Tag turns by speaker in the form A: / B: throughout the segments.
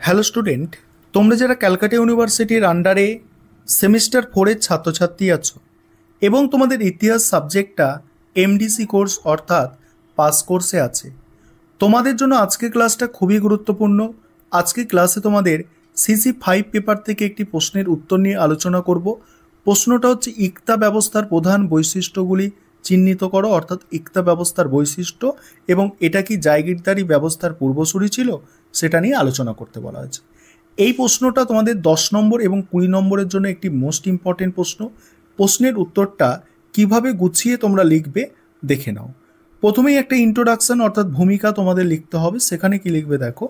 A: Hello student, তোমরা যারা ক্যালকাটা ইউনিভার্সিটির আন্ডারে সেমিস্টার 4-এর ছাত্রছাত্রী আছো এবং তোমাদের ইতিহাস সাবজেক্টটা এমডিসি কোর্স অর্থাৎ পাস কোর্সে আছে, তোমাদের জন্য আজকের ক্লাসটা খুবই গুরুত্বপূর্ণ। আজকের ক্লাসে তোমাদের সিসি 5 পেপার থেকে একটি প্রশ্নের উত্তর নিয়ে আলোচনা করব। প্রশ্নটা হচ্ছে ইকতা ব্যবস্থার প্রধান বৈশিষ্ট্যগুলি চিহ্নিত করো, অর্থাৎ ইকতা ব্যবস্থার বৈশিষ্ট্য এবং এটা কি জায়গিরদারি ব্যবস্থার পূর্বসূরি ছিল সেটা নিয়ে আলোচনা করতে বলা হয়েছে। এই প্রশ্নটা তোমাদের 10 নম্বর এবং 20 নম্বরের জন্য একটি মোস্ট ইম্পর্টেন্ট প্রশ্ন। প্রশ্নের উত্তরটা কিভাবে গুছিয়ে তোমরা লিখবে দেখে নাও। প্রথমেই একটা ইন্ট্রোডাকশন অর্থাৎ ভূমিকা তোমাদের লিখতে হবে। সেখানে কি লিখবে দেখো,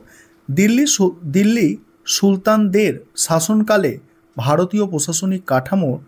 A: দিল্লি সুলতানদের শাসনকালে ভারতীয় প্রশাসনিক কাঠামোর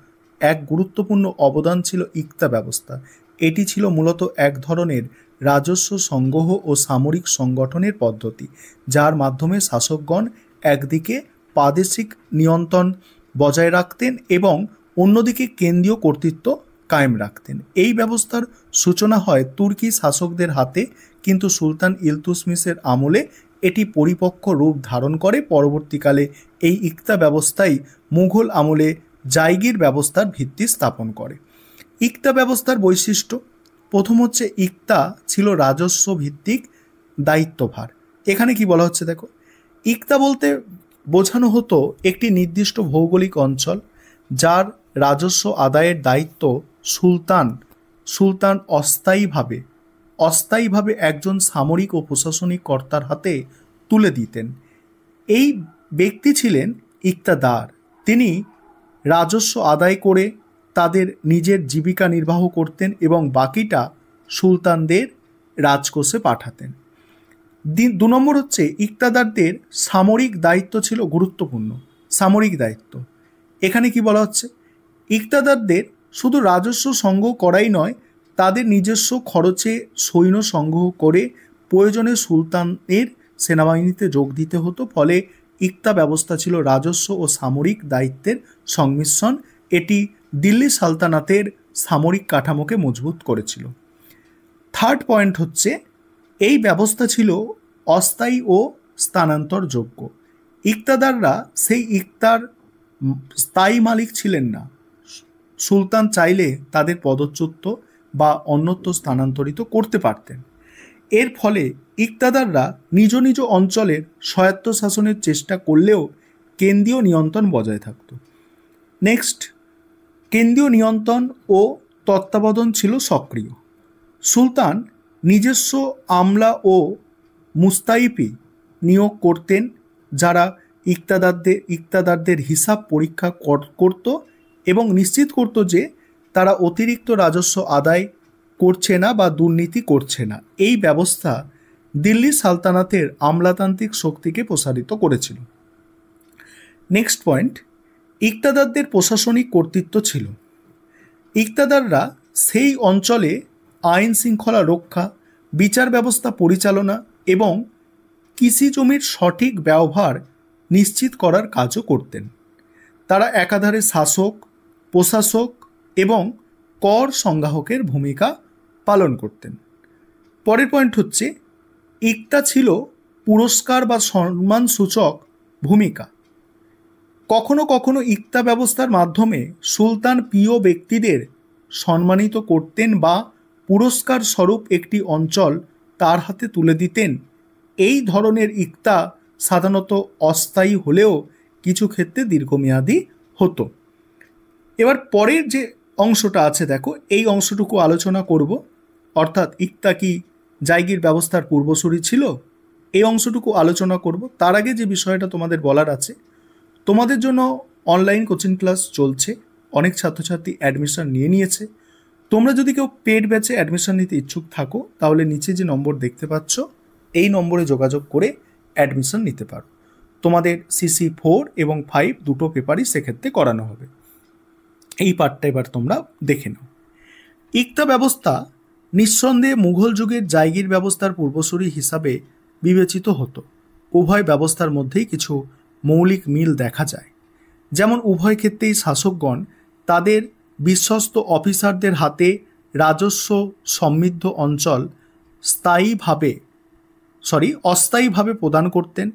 A: এক গুরুত্বপূর্ণ অবদান ছিল ইকতা ব্যবস্থা। এটি ছিল মূলত এক ধরনের রাজস্ব সংগ্রহ ও সামরিক সংগঠনের পদ্ধতি, যার মাধ্যমে শাসকগণ একদিকে প্রাদেশিক নিয়ন্ত্রণ বজায় রাখতেন এবং অন্যদিকে কেন্দ্রীয় কর্তৃত্ব কায়েম রাখতেন। এই ব্যবস্থার সূচনা হয় তুর্কি শাসকদের হাতে, কিন্তু সুলতান ইলতুৎমিশের আমলে এটি পরিপক্ক রূপ ধারণ করে। পরবর্তীকালে এই ইকতা ব্যবস্থাই মুঘল আমলে জায়গির ব্যবস্থার ভিত্তি স্থাপন করে। ইকতা ব্যবস্থার বৈশিষ্ট্য, প্রথম হচ্ছে ইকতা ছিল রাজস্ব ভিত্তিক দায়িত্বভার। এখানে কি বলা হচ্ছে দেখো, ইকতা বলতে বোঝানো হতো একটি নির্দিষ্ট ভৌগোলিক অঞ্চল যার রাজস্ব আদায়ের দায়িত্ব সুলতান অস্থায়ীভাবে একজন সামরিক ও প্রশাসনিক কর্তার হাতে তুলে দিতেন। এই ব্যক্তি ছিলেন ইকতাদার। তিনি রাজস্ব আদায় করে তাদের নিজের জীবিকা নির্বাহ করতেন এবং বাকিটা সুলতানদের রাজকোষে পাঠাতেন। 2 নম্বর হচ্ছে ইকতাদারদের সামরিক দায়িত্ব ছিল গুরুত্বপূর্ণ। সামরিক দায়িত্ব, এখানে কি বলা হচ্ছে, ইকতাদারদের শুধু রাজস্ব সংগ্রহ করাই নয়, তাদের নিজস্ব খরচে সৈন্য সংগ্রহ করে প্রয়োজনে সুলতানের সেনাবাহিনীতে যোগ দিতে হতো। ফলে ইকতা ব্যবস্থা ছিল রাজস্ব ও সামরিক দায়িত্বের সংমিশ্রণ। এটি দিল্লি সালতানাতের সামরিক কাঠামোকে মজবুত করেছিল। 3rd পয়েন্ট হচ্ছে, এই ব্যবস্থা ছিল অস্থায়ী ও স্থানান্তরযোগ্য। ইকতাদাররা সেই ইকতার স্থায়ী মালিক ছিলেন না। সুলতান চাইলে তাদের পদচ্যুত বা অন্যত্র স্থানান্তরিত করতে পারতেন। এর ফলে ইকতাদাররা নিজ নিজ অঞ্চলের স্বায়ত্তশাসনের চেষ্টা করলেও কেন্দ্রীয় নিয়ন্ত্রণ বজায় থাকত। নেক্সট, কেন্দ্রীয় নিয়ন্ত্রণ ও তত্ত্বাবধান ছিল সক্রিয়। সুলতান নিজস্ব আমলা ও মুস্তাইফি নিয়োগ করতেন, যারা ইকতাদারদের হিসাব পরীক্ষা করত এবং নিশ্চিত করত যে তারা অতিরিক্ত রাজস্ব আদায় করছে না বা দুর্নীতি করছে না। এই ব্যবস্থা দিল্লি সালতানাতের আমলাতান্ত্রিক শক্তিকে প্রসারিত করেছিল। নেক্সট পয়েন্ট, ইকতাদারদের প্রশাসনিক কর্তৃত্ব ছিল। ইকতাদাররা সেই অঞ্চলে আইন শৃঙ্খলা রক্ষা, বিচার ব্যবস্থা পরিচালনা এবং কৃষি জমির সঠিক ব্যবহার নিশ্চিত করার কাজও করতেন। তারা একাধারে শাসক, প্রশাসক এবং কর সংগ্রাহকের ভূমিকা পালন করতেন। পরের পয়েন্ট হচ্ছে, ইকতা ছিল পুরস্কার বা সম্মানসূচক ভূমিকা। কখনো কখনো ইকতা ব্যবস্থার মাধ্যমে সুলতান প্রিয় ব্যক্তিদের সম্মানিত করতেন বা পুরস্কার স্বরূপ একটি অঞ্চল তার হাতে তুলে দিতেন। এই ধরনের ইকতা সাধারণত অস্থায়ী হলেও কিছু ক্ষেত্রে দীর্ঘমেয়াদী হতো। এবার পরের যে অংশটা আছে দেখো, এই অংশটুকু আলোচনা করব, অর্থাৎ ইকতা কি জায়গির ব্যবস্থার পূর্বসূরি ছিল, এই অংশটুকু আলোচনা করব। তার আগে যে বিষয়টা তোমাদের বলার আছে, তোমাদের জন্য অনলাইন কোচিং ক্লাস চলছে, অনেক ছাত্রছাত্রী অ্যাডমিশন নিয়ে নিয়েছে। তোমরা যদি কেউ পেড ব্যাচে অ্যাডমিশন নিতে ইচ্ছুক থাকো, তাহলে নিচে যে নম্বর দেখতে পাচ্ছ এই নম্বরে যোগাযোগ করে অ্যাডমিশন নিতে পারো। তোমাদের CC4 এবং 5 দুটো পেপারই সেক্ষেত্রে করানো হবে। এই পার্টটা এবার তোমরা দেখে নাও। ইকতা ব্যবস্থা নিঃসন্দেহে মুঘল যুগের জায়গির ব্যবস্থার পূর্বসূরি হিসাবে বিবেচিত হতো। উভয় ব্যবস্থার মধ্যেই কিছু মৌলিক মিল দেখা যায়। যেমন উভয় ক্ষেত্রেই শাসকগণ তাদের বিশ্বস্ত অফিসারদের হাতে রাজস্ব সমৃদ্ধ অঞ্চল অস্থায়ীভাবে প্রদান করতেন।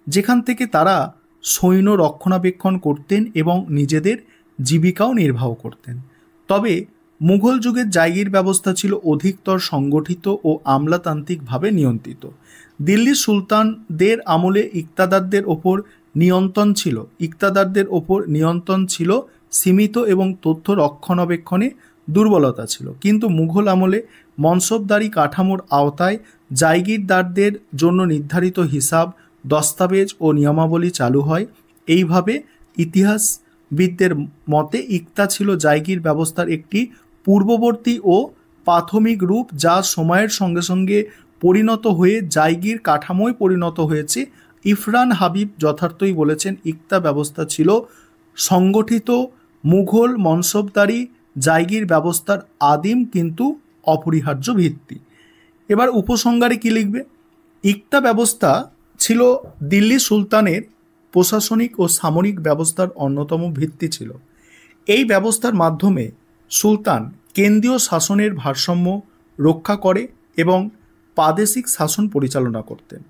A: যেখান থেকে তারা সৈন্য রক্ষণাবেক্ষণ করতেন এবং নিজেদের জীবিকাও নির্বাহ করতেন। তবে মুঘল যুগের জায়গির ব্যবস্থা ছিল অধিকতর সংগঠিত ও আমলাতান্ত্রিকভাবে নিয়ন্ত্রিত। দিল্লির সুলতানদের আমলে ইকতাদারদের ওপর নিয়ন্ত্রণ ছিল সীমিত এবং তথ্য রক্ষণাবেক্ষণে দুর্বলতা ছিল। কিন্তু মুঘল আমলে মনসবদারি কাঠামোর আওতায় জায়গিরদারদের জন্য নির্ধারিত হিসাব, দস্তাবেজ ও নিয়মাবলী চালু হয়। এইভাবে ইতিহাসবিদদের মতে ইকতা ছিল জায়গির ব্যবস্থার একটি পূর্ববর্তী ও প্রাথমিক রূপ, যা সময়ের সঙ্গে সঙ্গে পরিণত হয়ে জায়গির কাঠামোয় পরিণত হয়েছে। ইরফান হাবিব যথার্থই বলেছেন, ইকতা ব্যবস্থা ছিল সংগঠিত মুঘল মনসবদারি জায়গির ব্যবস্থার আদিম কিন্তু অপরিহার্য ভিত্তি। এবার উপসংহারে কি লিখবে? ইকতা ব্যবস্থা ছিল দিল্লি সুলতানের প্রশাসনিক ও সামরিক ব্যবস্থার অন্যতম ভিত্তি ছিল। এই ব্যবস্থার মাধ্যমে সুলতান কেন্দ্রীয় শাসনের ভারসাম্য রক্ষা করে এবং প্রাদেশিক শাসন পরিচালনা করতেন।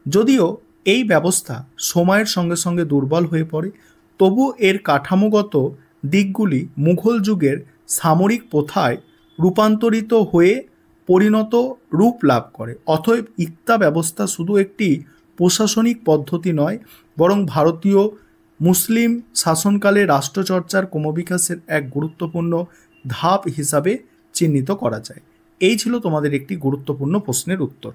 A: যদিও এই ব্যবস্থা সময়ের সঙ্গে সঙ্গে দুর্বল হয়ে পড়ে, তবু এর কাঠামোগত দিকগুলি মুঘল যুগের সামরিক প্রথায় রূপান্তরিত হয়ে পরিণত রূপ লাভ করে। অতএব ইকতা ব্যবস্থা শুধু একটি প্রশাসনিক পদ্ধতি নয়, বরং ভারতীয় মুসলিম শাসনকালে রাষ্ট্রচর্চার ক্রমবিকাশের এক গুরুত্বপূর্ণ ধাপ হিসাবে চিহ্নিত করা যায়। এই ছিল তোমাদের একটি গুরুত্বপূর্ণ প্রশ্নের উত্তর।